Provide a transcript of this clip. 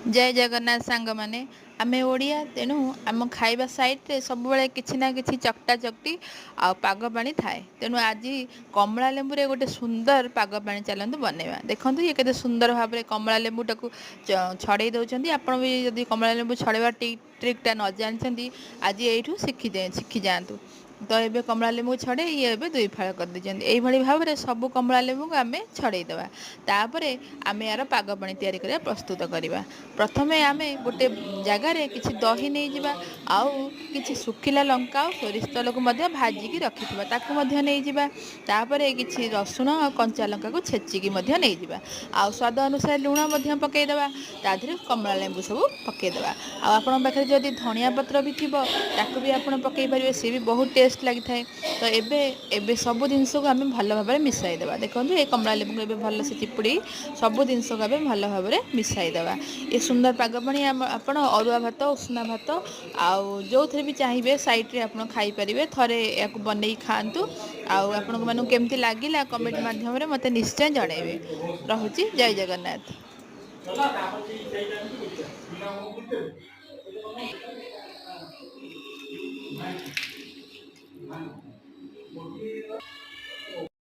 जय जगन्नाथ सांग माने आमे ओडिया तेणु आम खाइबा साइड सब बेले किछि ना किछि चकटा चकटी आ पाग पानी थाए। तेणु आज कमला लेंबू रे गोटे सुंदर पाग पानी चलतु बनैबा। देखंतु ये केते सुंदर भाव में कमला लेंबू टाकू छड़े दउचंदी। आपण भी जदि कमला लेंबू छड़ेबा ट्रिकटा न जानछंती आज एठू शिखि जातु। तो ये कमला लेंबू छड़े ये दुई फाड़ कर दीजिए। यही भाव में सब कमला लेंबू को आम छड़ेदेवा। तापर आम यार पाग पानी तैयारी करवा प्रस्तुत करवा। प्रथमे आम गोटे जगार किसी दही नहीं जावा आउ कि सुखिला लंका और सोरिष तेल को भाजिकी रखिथिबा ताकू नहीं जावा। तापर किसी रसुण और कंचा लंका को छेचिकी नहीं जावा। आउ स्वाद अनुसार लुण पकईदेवा। ताधीरे कमला लेंबू सब पकईदेवा। आपण पाखे जदि धनिया पत्र भी थी ताकू भी आप पकई पारे सी भी बहुत टेस्ट लगी थाए। तो एबे सब जिनस को आम भल भाव में मिसाईदेवा। देखो ये कमला लेंबू को भल से चिपुड़ी सब जिनस को आम भल भाव में मिसाईदेवा। ये सुंदर पाग पानी आपण अरुआ भात उषुना भात आउ जो थे भी चाहिए साइड रे आप खाईपारे थे या बनई खातु। आपण मानू केमती लगिला कमेंट माध्यम मते निश्चय जनइबे। रहुची जय जगन्नाथ।